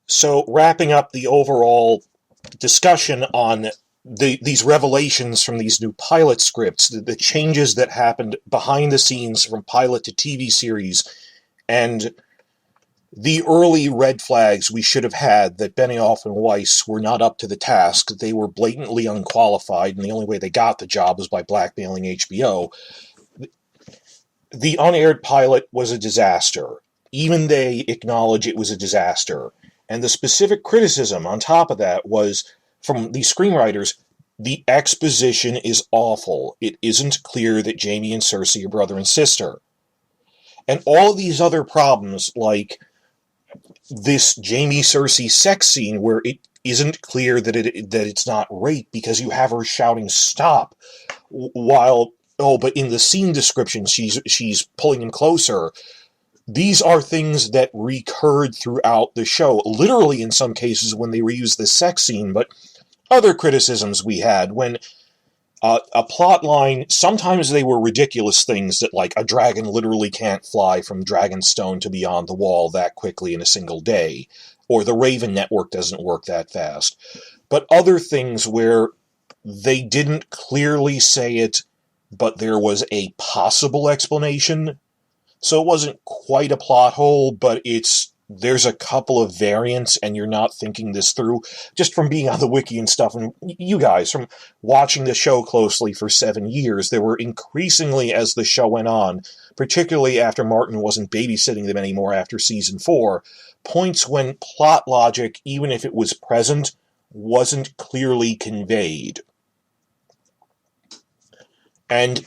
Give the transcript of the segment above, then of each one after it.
So, wrapping up the overall discussion on these revelations from these new pilot scripts, the changes that happened behind the scenes from pilot to TV series, and the early red flags we should have had that Benioff and Weiss were not up to the task. They were blatantly unqualified, and the only way they got the job was by blackmailing HBO. The unaired pilot was a disaster. Even they acknowledge it was a disaster. And the specific criticism on top of that was from the screenwriters, the exposition is awful. It isn't clear that Jamie and Cersei are brother and sister. And all of these other problems, like this Jamie Cersei sex scene where it isn't clear that it's not rape because you have her shouting stop while but in the scene description she's pulling him closer. These are things that recurred throughout the show, literally in some cases when they reused the sex scene, but other criticisms we had when a plot line, sometimes they were ridiculous things that, like, a dragon literally can't fly from Dragonstone to beyond the wall that quickly in a single day, or the Raven network doesn't work that fast. But other things where they didn't clearly say it, but there was a possible explanation. So it wasn't quite a plot hole, but there's a couple of variants and you're not thinking this through just from being on the wiki and stuff. And you guys, from watching the show closely for 7 years, there were increasingly, as the show went on, particularly after Martin wasn't babysitting them anymore after season 4, points when plot logic, even if it was present, wasn't clearly conveyed. And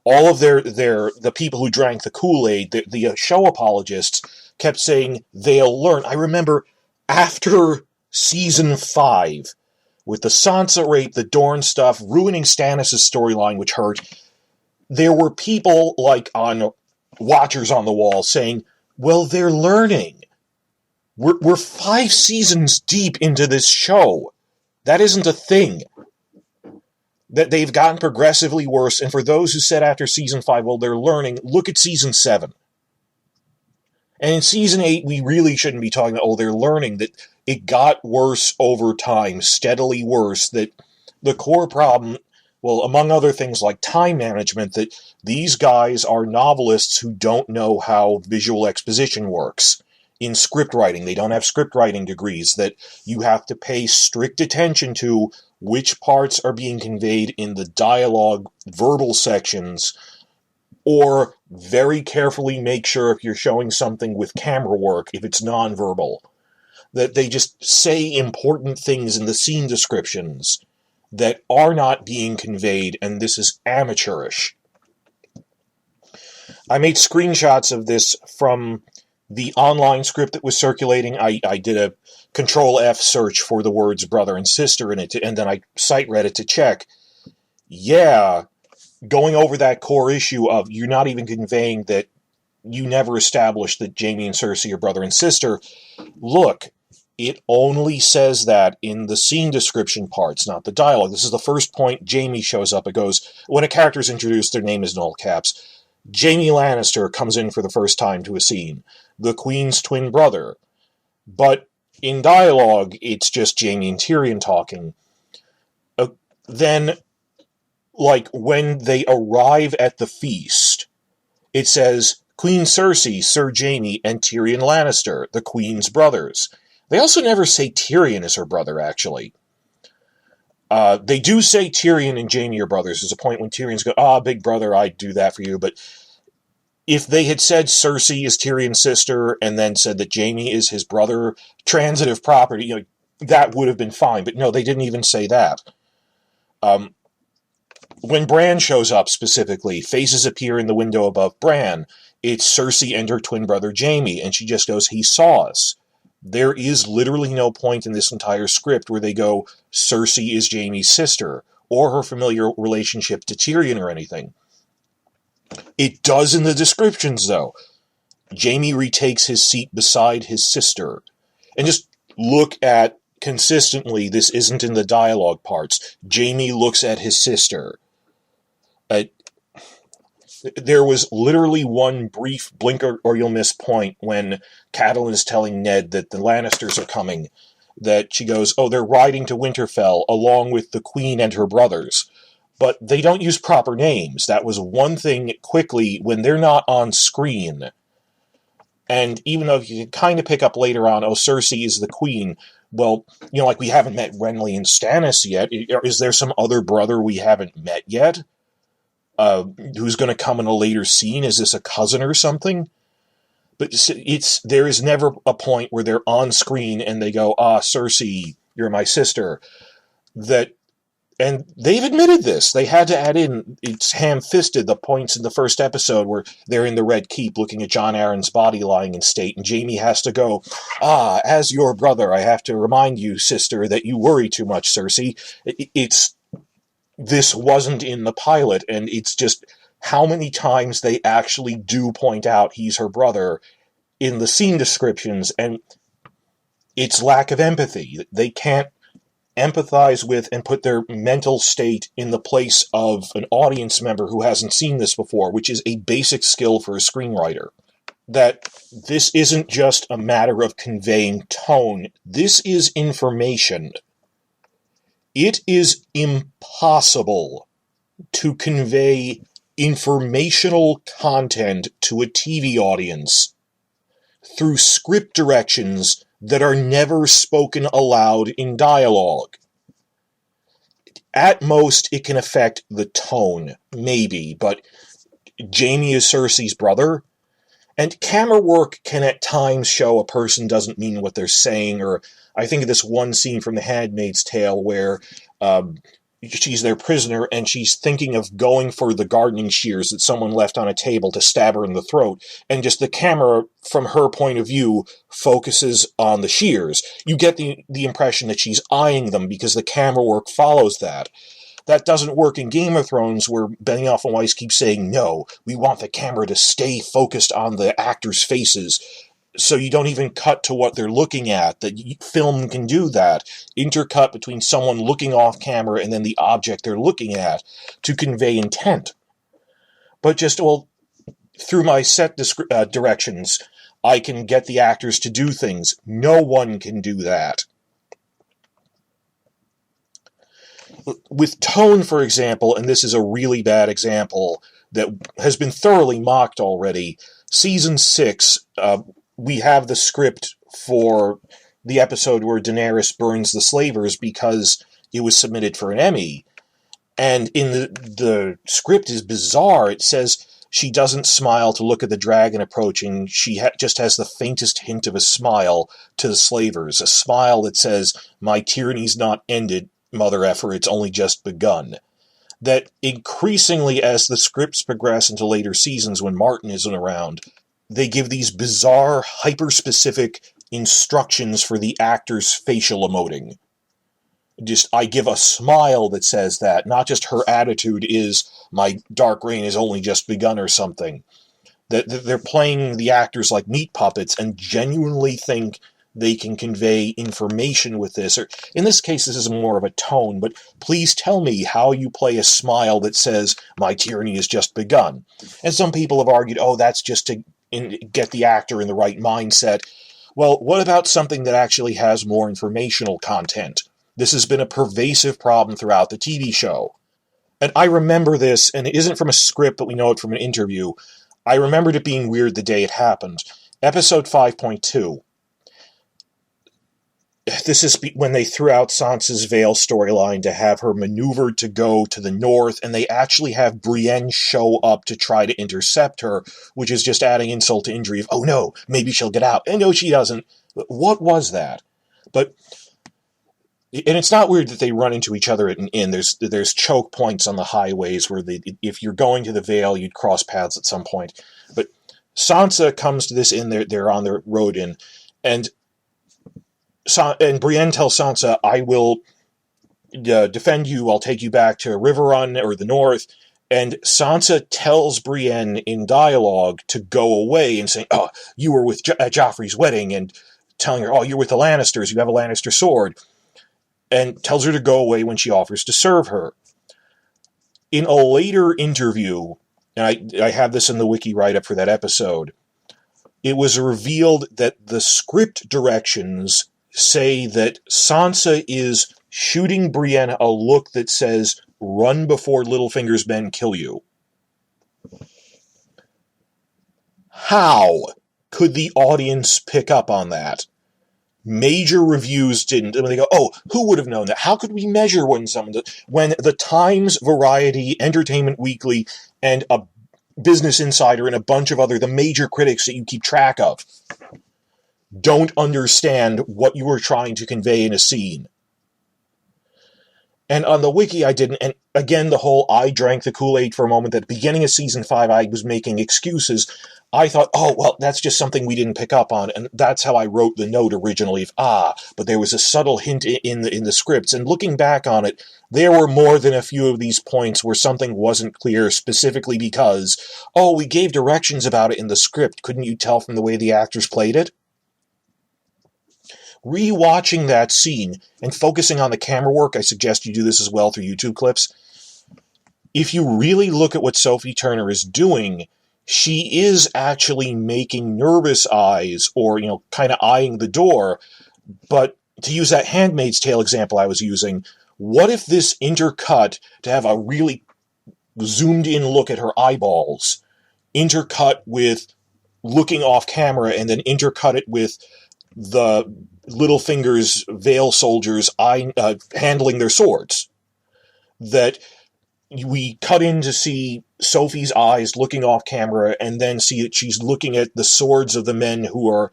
all of the people who drank the Kool-Aid, the show apologists, kept saying they'll learn. I remember after season 5, with the Sansa rape, the Dorne stuff, ruining Stannis' storyline, which hurt, there were people like on Watchers on the Wall saying, well, they're learning. We're 5 seasons deep into this show. That isn't a thing. That they've gotten progressively worse, and for those who said after season 5, well, they're learning, look at season 7. And in season 8, we really shouldn't be talking about, oh, they're learning, that it got worse over time, steadily worse, that the core problem, well, among other things like time management, that these guys are novelists who don't know how visual exposition works. In script writing, they don't have script writing degrees, that you have to pay strict attention to which parts are being conveyed in the dialogue verbal sections, or very carefully make sure if you're showing something with camera work, if it's nonverbal, that they just say important things in the scene descriptions that are not being conveyed, and this is amateurish. I made screenshots of this from the online script that was circulating. I did a Control F search for the words brother and sister in it, and then I site read it to check. Yeah, going over that core issue of you're not even conveying that you never established that Jamie and Cersei are brother and sister. Look, it only says that in the scene description parts, not the dialogue. This is the first point Jamie shows up. It goes, when a character's introduced, their name is in all caps. Jamie Lannister comes in for the first time to a scene. The Queen's twin brother. But in dialogue, it's just Jamie and Tyrion talking. Then, like, when they arrive at the feast, it says, Queen Cersei, Sir Jamie, and Tyrion Lannister, the Queen's brothers. They also never say Tyrion is her brother, actually. They do say Tyrion and Jamie are brothers. There's a point when Tyrion's go, big brother, I'd do that for you. But if they had said Cersei is Tyrion's sister and then said that Jamie is his brother, transitive property, that would have been fine. But no, they didn't even say that. When Bran shows up specifically, faces appear in the window above Bran. It's Cersei and her twin brother Jamie, and she just goes, he saw us. There is literally no point in this entire script where they go, Cersei is Jamie's sister, or her familiar relationship to Tyrion or anything. It does in the descriptions, though. Jamie retakes his seat beside his sister. And just look at, consistently, this isn't in the dialogue parts, Jamie looks at his sister. There was literally one brief blink or you'll miss point when Catelyn is telling Ned that the Lannisters are coming, that she goes, oh, they're riding to Winterfell along with the Queen and her brothers. But they don't use proper names. That was one thing quickly when they're not on screen. And even though you can kind of pick up later on, oh, Cersei is the queen, well, like we haven't met Renly and Stannis yet. Is there some other brother we haven't met yet? Who's going to come in a later scene? Is this a cousin or something? But there is never a point where they're on screen and they go, Cersei, you're my sister. And they've admitted this. They had to add in, it's ham-fisted, the points in the first episode where they're in the Red Keep looking at Jon Arryn's body lying in state, and Jaime has to go, as your brother, I have to remind you, sister, that you worry too much, Cersei. This wasn't in the pilot, and it's just how many times they actually do point out he's her brother in the scene descriptions, and it's lack of empathy. They can't empathize with and put their mental state in the place of an audience member who hasn't seen this before, which is a basic skill for a screenwriter. That this isn't just a matter of conveying tone. This is information. It is impossible to convey informational content to a TV audience through script directions that are never spoken aloud in dialogue. At most, it can affect the tone, maybe, but Jaime is Cersei's brother, and camera work can at times show a person doesn't mean what they're saying, or I think of this one scene from The Handmaid's Tale where she's their prisoner, and she's thinking of going for the gardening shears that someone left on a table to stab her in the throat, and just the camera, from her point of view, focuses on the shears. You get the impression that she's eyeing them because the camera work follows that. That doesn't work in Game of Thrones, where Benioff and Weiss keep saying, no, we want the camera to stay focused on the actors' faces. So you don't even cut to what they're looking at. That film can do that. Intercut between someone looking off camera and then the object they're looking at to convey intent. But through my set directions, I can get the actors to do things. No one can do that. With tone, for example, and this is a really bad example that has been thoroughly mocked already, Season 6... we have the script for the episode where Daenerys burns the slavers because it was submitted for an Emmy. And in the script is bizarre. It says she doesn't smile to look at the dragon approaching. She just has the faintest hint of a smile to the slavers. A smile that says, my tyranny's not ended, mother effer, it's only just begun. That increasingly, as the scripts progress into later seasons when Martin isn't around, they give these bizarre, hyper-specific instructions for the actor's facial emoting. I give a smile that says that, not just her attitude is, my dark reign has only just begun or something. That they're playing the actors like meat puppets and genuinely think they can convey information with this. Or in this case, this is more of a tone, but please tell me how you play a smile that says, my tyranny has just begun. And some people have argued, that's just to get the actor in the right mindset. Well, what about something that actually has more informational content? This has been a pervasive problem throughout the TV show. And I remember this, and it isn't from a script, but we know it from an interview. I remembered it being weird the day it happened. Episode 5.2. This is when they threw out Sansa's Veil storyline to have her maneuvered to go to the north, and they actually have Brienne show up to try to intercept her, which is just adding insult to injury of, oh no, maybe she'll get out. And no, she doesn't. What was that? And it's not weird that they run into each other at an inn. There's choke points on the highways where if you're going to the Vale, you'd cross paths at some point. But Sansa comes to this inn, they're on their road in, and Brienne tells Sansa, I will defend you, I'll take you back to Riverrun or the north. And Sansa tells Brienne in dialogue to go away and saying, you were at Joffrey's wedding, and telling her, you're with the Lannisters, you have a Lannister sword. And tells her to go away when she offers to serve her. In a later interview, and I have this in the wiki write-up for that episode, it was revealed that the script directions say that Sansa is shooting Brienne a look that says, "Run before Littlefinger's men kill you." How could the audience pick up on that? Major reviews didn't. And they go, "Oh, who would have known that? How could we measure when the Times, Variety, Entertainment Weekly, and a Business Insider and a bunch of the major critics that you keep track of don't understand what you were trying to convey in a scene?" And on the wiki I didn't, and again, the whole I drank the Kool-Aid for a moment, at the beginning of season 5 I was making excuses. I thought, oh, well, that's just something we didn't pick up on, and that's how I wrote the note originally, but there was a subtle hint in the scripts, and looking back on it, there were more than a few of these points where something wasn't clear, specifically because, oh, we gave directions about it in the script, couldn't you tell from the way the actors played it? Rewatching that scene and focusing on the camera work, I suggest you do this as well through YouTube clips. If you really look at what Sophie Turner is doing, she is actually making nervous eyes, or, kind of eyeing the door. But to use that Handmaid's Tale example I was using, what if this intercut to have a really zoomed in look at her eyeballs, intercut with looking off camera, and then intercut it with the Littlefinger's Vale soldiers handling their swords? That we cut in to see Sophie's eyes looking off camera, and then see that she's looking at the swords of the men who are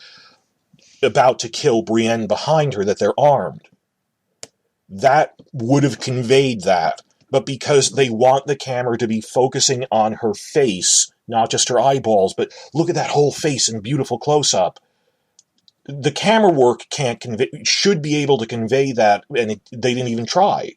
about to kill Brienne behind her, that they're armed. That would have conveyed that. But because they want the camera to be focusing on her face, not just her eyeballs, but look at that whole face in beautiful close-up, the camera work should be able to convey that, and they didn't even try.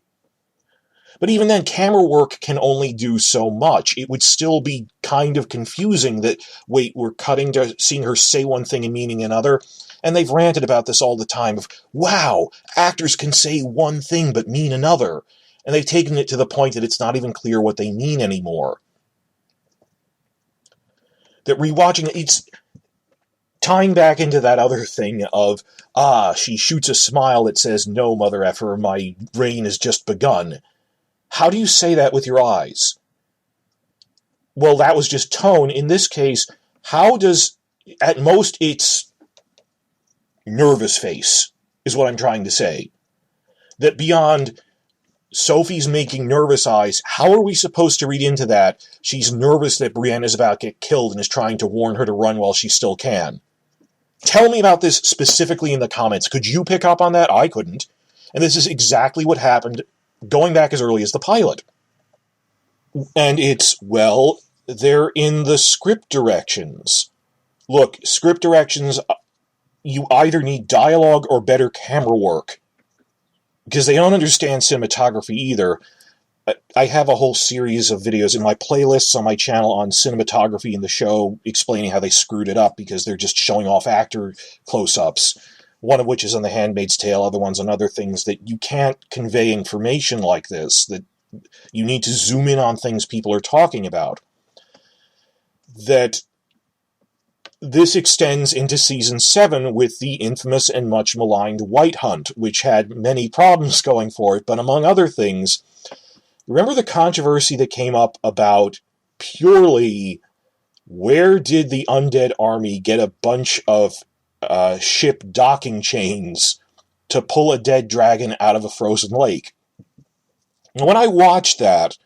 But even then, camera work can only do so much. It would still be kind of confusing that, wait, we're cutting to seeing her say one thing and meaning another. And they've ranted about this all the time of, wow, actors can say one thing but mean another. And they've taken it to the point that it's not even clear what they mean anymore. That rewatching it's tying back into that other thing of, she shoots a smile that says, "No, mother effer, my reign has just begun." How do you say that with your eyes? Well, that was just tone. In this case, at most it's nervous face, is what I'm trying to say. That beyond Sophie's making nervous eyes, how are we supposed to read into that? She's nervous that Brienne is about to get killed and is trying to warn her to run while she still can. Tell me about this specifically in the comments. Could you pick up on that? I couldn't. And this is exactly what happened going back as early as the pilot. And they're in the script directions. Look, script directions, you either need dialogue or better camera work, because they don't understand cinematography either. I have a whole series of videos in my playlists on my channel on cinematography in the show, explaining how they screwed it up because they're just showing off actor close-ups. One of which is on The Handmaid's Tale, other ones on other things, that you can't convey information like this, that you need to zoom in on things people are talking about. That this extends into Season 7 with the infamous and much maligned White Hunt, which had many problems going for it, but among other things, remember the controversy that came up about purely where did the undead army get a bunch of ship docking chains to pull a dead dragon out of a frozen lake? And when I watched that,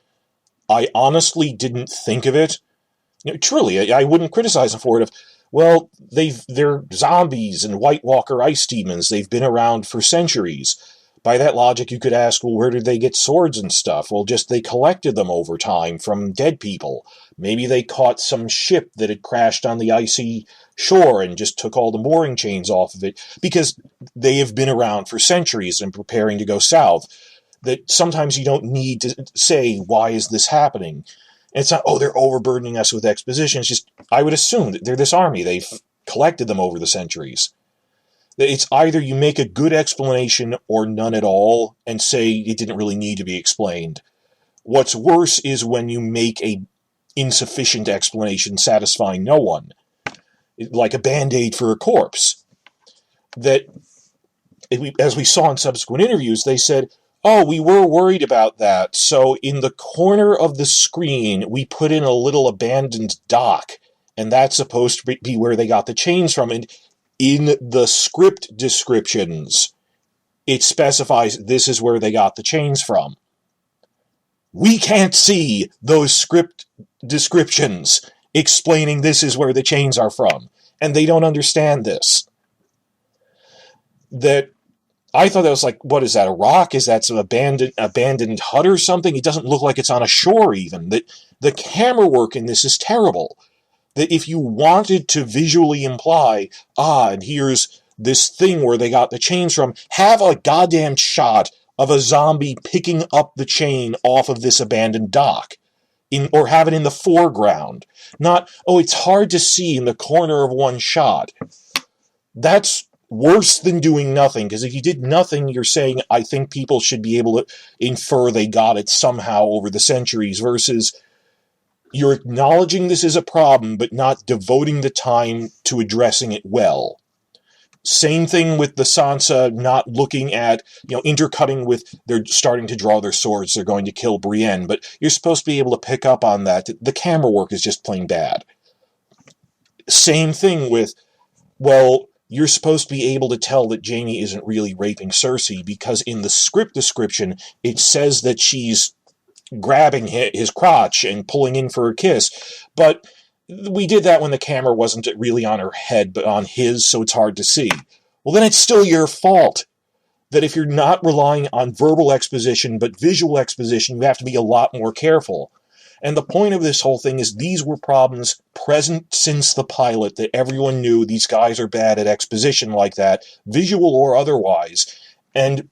I honestly didn't think of it. Truly, I wouldn't criticize them for it. They're zombies and White Walker ice demons. They've been around for centuries. By that logic, you could ask, well, where did they get swords and stuff? Well, they collected them over time from dead people. Maybe they caught some ship that had crashed on the icy shore and just took all the mooring chains off of it, because they have been around for centuries and preparing to go south. That sometimes you don't need to say, why is this happening? And it's not, they're overburdening us with exposition. It's just, I would assume that they're this army. They've collected them over the centuries. It's either you make a good explanation or none at all and say it didn't really need to be explained. What's worse is when you make a insufficient explanation satisfying no one, like a Band-Aid for a corpse. That, as we saw in subsequent interviews, they said, oh, we were worried about that, so in the corner of the screen, we put in a little abandoned dock, and that's supposed to be where they got the chains from. And in the script descriptions, it specifies this is where they got the chains from. We can't see those script descriptions explaining this is where the chains are from, and they don't understand this. That I thought that was like, what is that, a rock? Is that some abandoned hut or something? It doesn't look like it's on a shore even. That the camera work in this is terrible. That if you wanted to visually imply, and here's this thing where they got the chains from, have a goddamn shot of a zombie picking up the chain off of this abandoned dock. Or have it in the foreground. Not, it's hard to see in the corner of one shot. That's worse than doing nothing, because if you did nothing, you're saying, I think people should be able to infer they got it somehow over the centuries, versus you're acknowledging this is a problem, but not devoting the time to addressing it well. Same thing with the Sansa not looking at, intercutting with, they're starting to draw their swords, they're going to kill Brienne, but you're supposed to be able to pick up on that. The camera work is just plain bad. Same thing with, you're supposed to be able to tell that Jaime isn't really raping Cersei, because in the script description, it says that she's grabbing his crotch and pulling in for a kiss, but we did that when the camera wasn't really on her head, but on his, so it's hard to see. Well, then it's still your fault. That if you're not relying on verbal exposition, but visual exposition, you have to be a lot more careful. And the point of this whole thing is these were problems present since the pilot, that everyone knew these guys are bad at exposition like that, visual or otherwise, and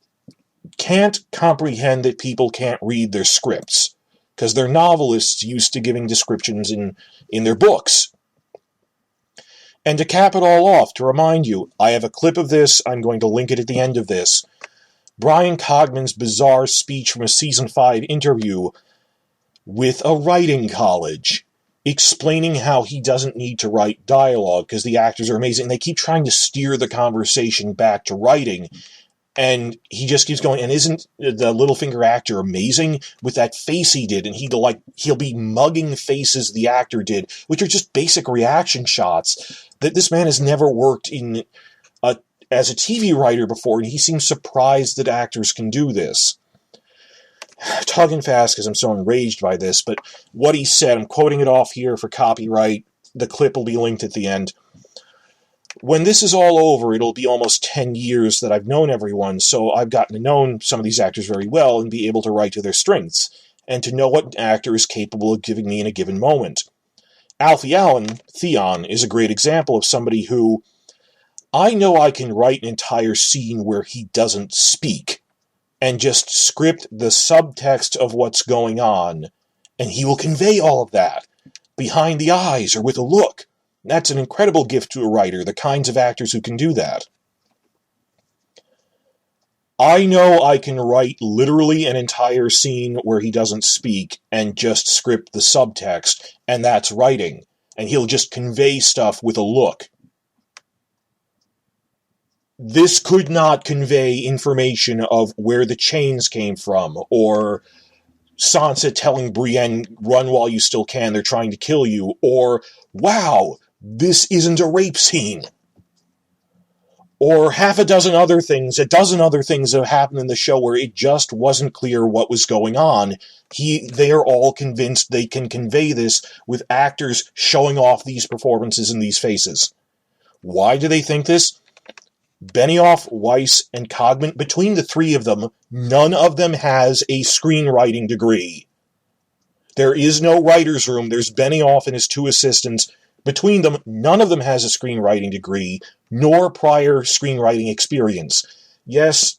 can't comprehend that people can't read their scripts, because they're novelists used to giving descriptions in their books. And to cap it all off, to remind you, I have a clip of this, I'm going to link it at the end of this, Brian Cogman's bizarre speech from a Season 5 interview with a writing college, explaining how he doesn't need to write dialogue because the actors are amazing. They keep trying to steer the conversation back to writing, and he just keeps going, and isn't the Littlefinger actor amazing with that face he did? And he'll be mugging faces the actor did, which are just basic reaction shots, that this man has never worked as a TV writer before, and he seems surprised that actors can do this. Talking fast because I'm so enraged by this, but what he said, I'm quoting it off here for copyright, the clip will be linked at the end. When this is all over, it'll be almost 10 years that I've known everyone, so I've gotten to know some of these actors very well and be able to write to their strengths, and to know what an actor is capable of giving me in a given moment. Alfie Allen, Theon, is a great example of somebody who, I know I can write an entire scene where he doesn't speak, and just script the subtext of what's going on, and he will convey all of that, behind the eyes or with a look. That's an incredible gift to a writer, the kinds of actors who can do that. I know I can write literally an entire scene where he doesn't speak and just script the subtext, and that's writing, and he'll just convey stuff with a look. This could not convey information of where the chains came from, or Sansa telling Brienne, run while you still can, they're trying to kill you, or, wow, this isn't a rape scene. Or a dozen other things that have happened in the show where it just wasn't clear what was going on. They are all convinced they can convey this with actors showing off these performances and these faces. Why do they think this? Benioff, Weiss, and Cogman, between the three of them, none of them has a screenwriting degree. There is no writer's room. There's Benioff and his two assistants. Between them, none of them has a screenwriting degree, nor prior screenwriting experience. Yes,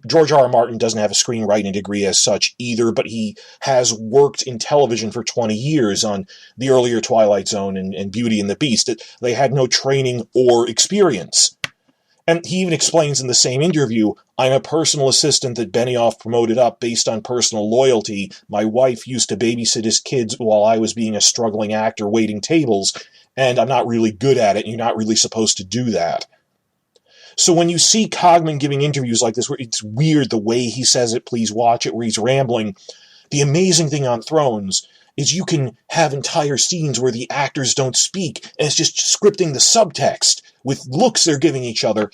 George R. R. Martin doesn't have a screenwriting degree as such either, but he has worked in television for 20 years on the earlier Twilight Zone and Beauty and the Beast. They had no training or experience. And he even explains in the same interview, I'm a personal assistant that Benioff promoted up based on personal loyalty. My wife used to babysit his kids while I was being a struggling actor waiting tables, and I'm not really good at it, and you're not really supposed to do that. So when you see Cogman giving interviews like this, where it's weird the way he says it, please watch it, where he's rambling, the amazing thing on Thrones is you can have entire scenes where the actors don't speak, and it's just scripting the subtext with looks they're giving each other.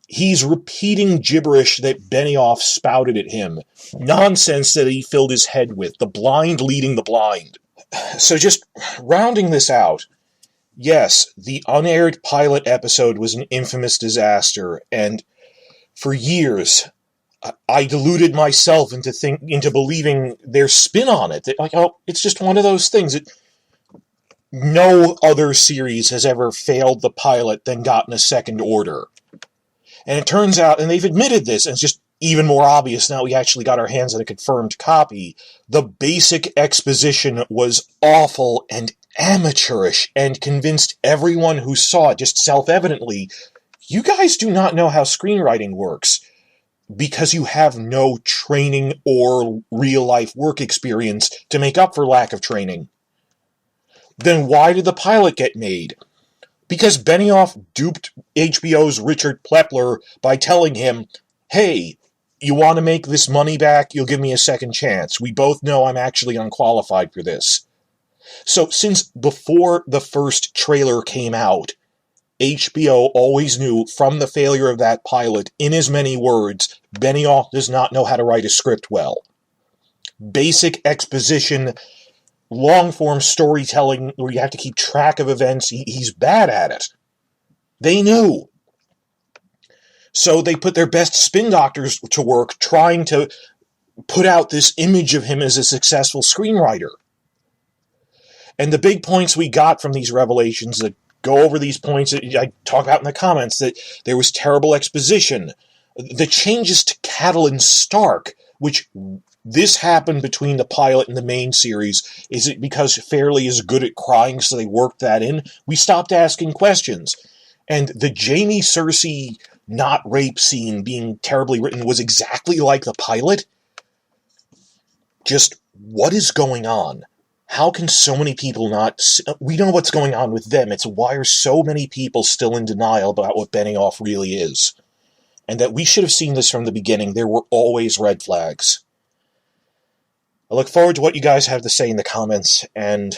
He's repeating gibberish that Benioff spouted at him. Nonsense that he filled his head with. The blind leading the blind. So just rounding this out, yes, the unaired pilot episode was an infamous disaster, and for years I deluded myself into believing their spin on it. That, like, oh, it's just one of those things. No other series has ever failed the pilot, then gotten a second order. And it turns out, and they've admitted this, and it's just even more obvious now we actually got our hands on a confirmed copy, the basic exposition was awful and amateurish and convinced everyone who saw it just self-evidently, you guys do not know how screenwriting works because you have no training or real-life work experience to make up for lack of training. Then why did the pilot get made? Because Benioff duped HBO's Richard Plepler by telling him, hey, you want to make this money back? You'll give me a second chance. We both know I'm actually unqualified for this. So since before the first trailer came out, HBO always knew from the failure of that pilot, in as many words, Benioff does not know how to write a script well. Basic exposition, long-form storytelling where you have to keep track of events, he's bad at it. They knew. So they put their best spin doctors to work trying to put out this image of him as a successful screenwriter. And the big points we got from these revelations, that go over these points that I talk about in the comments, that there was terrible exposition. The changes to Catelyn Stark, which this happened between the pilot and the main series. Is it because Fairley is good at crying, so they worked that in? We stopped asking questions. And the Jaime Cersei not rape scene being terribly written was exactly like the pilot. Just, what is going on? How can so many people not... We know what's going on with them. It's why are so many people still in denial about what Benioff really is? And that we should have seen this from the beginning. There were always red flags. I look forward to what you guys have to say in the comments, and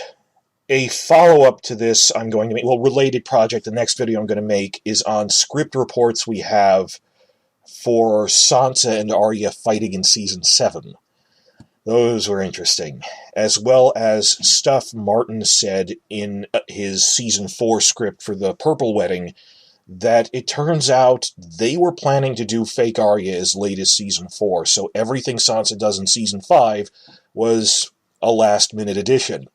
a follow-up to this I'm going to make, well, related project, the next video I'm going to make is on script reports we have for Sansa and Arya fighting in Season 7. Those were interesting, as well as stuff Martin said in his Season 4 script for the Purple Wedding, that it turns out they were planning to do fake Arya as late as Season 4, so everything Sansa does in Season 5 was a last-minute addition.